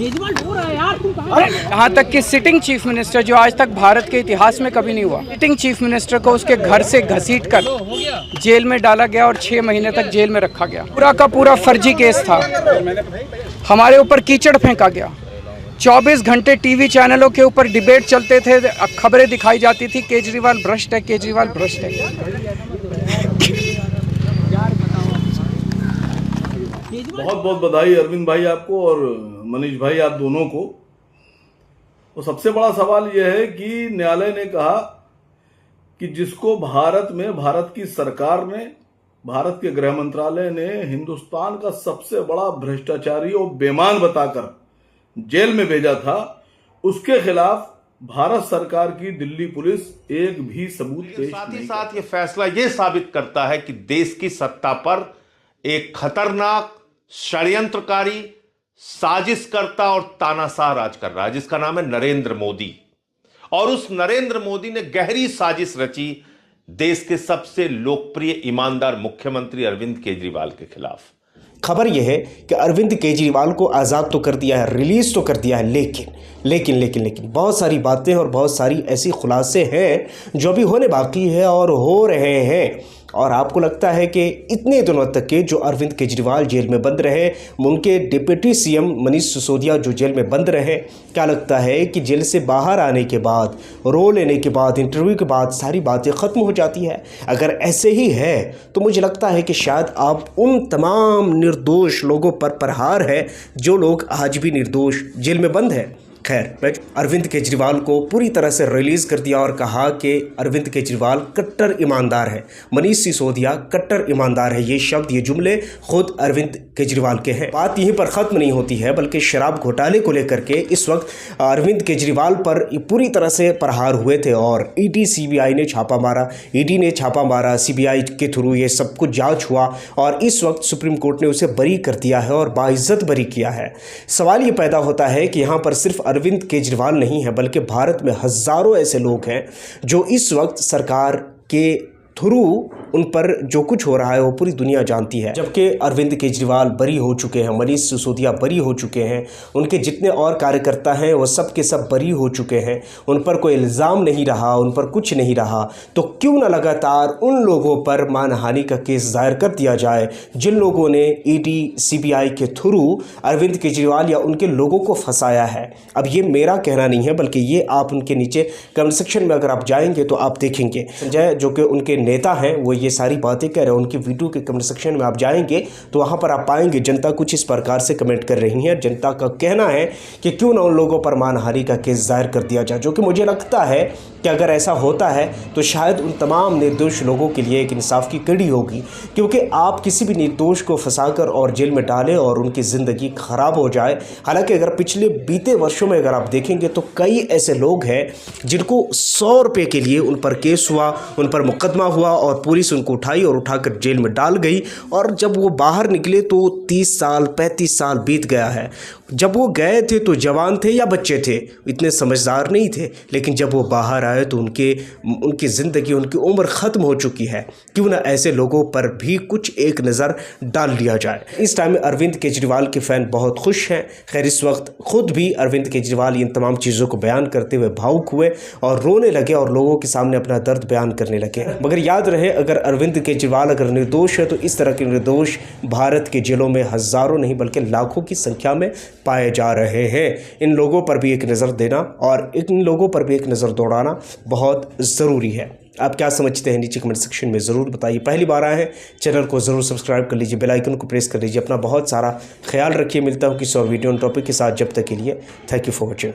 यहाँ तक कि सिटिंग चीफ मिनिस्टर, जो आज तक भारत के इतिहास में कभी नहीं हुआ, सिटिंग चीफ मिनिस्टर को उसके घर से घसीटकर जेल में डाला गया और 6 महीने तक जेल में रखा गया। पूरा का पूरा फर्जी केस था। हमारे ऊपर कीचड़ फेंका गया। 24 घंटे टीवी चैनलों के ऊपर डिबेट चलते थे, खबरें दिखाई जाती थी, केजरीवाल भ्रष्ट है, केजरीवाल भ्रष्ट है। बहुत बहुत बधाई अरविंद भाई आपको और मनीष भाई, आप दोनों को। तो सबसे बड़ा सवाल यह है कि न्यायालय ने कहा कि जिसको भारत में भारत की सरकार ने, भारत के गृह मंत्रालय ने हिंदुस्तान का सबसे बड़ा भ्रष्टाचारी और बेईमान बताकर जेल में भेजा था, उसके खिलाफ भारत सरकार की दिल्ली पुलिस एक भी सबूत पेश साथ ही नहीं साथ ये फैसला ये साबित करता है कि देश की सत्ता पर एक खतरनाक षड्यंत्रकारी, साजिशकर्ता और तानाशाह राज कर रहा है, जिसका नाम है नरेंद्र मोदी। और उस नरेंद्र मोदी ने गहरी साजिश रची देश के सबसे लोकप्रिय ईमानदार मुख्यमंत्री अरविंद केजरीवाल के खिलाफ। खबर यह है कि अरविंद केजरीवाल को आज़ाद तो कर दिया है, रिलीज तो कर दिया है, लेकिन बहुत सारी बातें और बहुत सारी ऐसी खुलासे हैं जो अभी होने बाकी है और हो रहे हैं। और आपको लगता है कि इतने दिनों तक के जो अरविंद केजरीवाल जेल में बंद रहे, उनके डिप्टी सीएम मनीष सिसोदिया जो जेल में बंद रहे, क्या लगता है कि जेल से बाहर आने के बाद, रो लेने के बाद, इंटरव्यू के बाद सारी बातें ख़त्म हो जाती है? अगर ऐसे ही है तो मुझे लगता है कि शायद आप उन तमाम निर्दोष लोगों पर प्रहार है जो लोग आज भी निर्दोष जेल में बंद हैं। खैर, अरविंद केजरीवाल को पूरी तरह से रिलीज़ कर दिया और कहा कि अरविंद केजरीवाल कट्टर ईमानदार है, मनीष सिसोदिया कट्टर ईमानदार है। ये शब्द, ये जुमले खुद अरविंद केजरीवाल के हैं। बात यहीं पर ख़त्म नहीं होती है, बल्कि शराब घोटाले को लेकर के इस वक्त अरविंद केजरीवाल पर पूरी तरह से प्रहार हुए थे और ईडी सीबीआई ने छापा मारा, ईडी ने छापा मारा, सीबीआई के थ्रू ये सब कुछ जाँच हुआ और इस वक्त सुप्रीम कोर्ट ने उसे बरी कर दिया है और बाइज्जत बरी किया है। सवाल ये पैदा होता है कि यहाँ पर सिर्फ अरविंद केजरीवाल नहीं है, बल्कि भारत में हज़ारों ऐसे लोग हैं जो इस वक्त सरकार के थ्रू उन पर जो कुछ हो रहा है वो पूरी दुनिया जानती है। जबकि अरविंद केजरीवाल बरी हो चुके हैं, मनीष सिसोदिया बरी हो चुके हैं, उनके जितने और कार्यकर्ता हैं वो सब के सब बरी हो चुके हैं, उन पर कोई इल्ज़ाम नहीं रहा, उन पर कुछ नहीं रहा, तो क्यों न लगातार उन लोगों पर मानहानि का केस दायर कर दिया जाए जिन लोगों ने ईडी सीबीआई के थ्रू अरविंद केजरीवाल या उनके लोगों को फंसाया है। अब ये मेरा कहना नहीं है, बल्कि ये आप उनके नीचे कमेंट सेक्शन में अगर आप जाएंगे तो आप देखेंगे, संजय जो कि उनके नेता हैं वो ये सारी बातें कह रहे हैं। उनकी वीडियो के कमेंट सेक्शन में आप जाएंगे तो वहाँ पर आप पाएंगे जनता कुछ इस प्रकार से कमेंट कर रही है। जनता का कहना है कि क्यों ना उन लोगों पर मानहानि का केस दायर कर दिया जाए, जो कि मुझे लगता है कि अगर ऐसा होता है तो शायद उन तमाम निर्दोष लोगों के लिए एक इंसाफ की कड़ी होगी। क्योंकि आप किसी भी निर्दोष को फंसाकर और जेल में डालें और उनकी ज़िंदगी ख़राब हो जाए। हालांकि अगर पिछले बीते वर्षों में अगर आप देखेंगे तो कई ऐसे लोग हैं जिनको 100 रुपये के लिए उन पर केस हुआ, उन पर मुकदमा हुआ और पुलिस उनको उठाई और उठाकर जेल में डाल गई, और जब वो बाहर निकले तो 30 साल 35 साल बीत गया है। जब वो गए थे तो जवान थे या बच्चे थे, इतने समझदार नहीं थे, लेकिन जब वो बाहर आए तो उनकी ज़िंदगी, उनकी उम्र ख़त्म हो चुकी है। क्यों ना ऐसे लोगों पर भी कुछ एक नज़र डाल लिया जाए। इस टाइम में अरविंद केजरीवाल के फ़ैन बहुत खुश हैं। खैर, इस वक्त खुद भी अरविंद केजरीवाल इन तमाम चीज़ों को बयान करते हुए भावुक हुए और रोने लगे और लोगों के सामने अपना दर्द बयान करने लगे। मगर याद रहे, अगर अरविंद केजरीवाल अगर निर्दोष है तो इस तरह के निर्दोष भारत के जेलों में हज़ारों नहीं बल्कि लाखों की संख्या में पाए जा रहे हैं। इन लोगों पर भी एक नज़र देना और इन लोगों पर भी एक नज़र दौड़ाना बहुत ज़रूरी है। आप क्या समझते हैं नीचे कमेंट सेक्शन में ज़रूर बताइए। पहली बार आए हैं चैनल को ज़रूर सब्सक्राइब कर लीजिए, बेल आइकन को प्रेस कर लीजिए। अपना बहुत सारा ख्याल रखिए। मिलता हूँ किसी और वीडियो टॉपिक के साथ, जब तक के लिए थैंक यू फॉर वॉचिंग।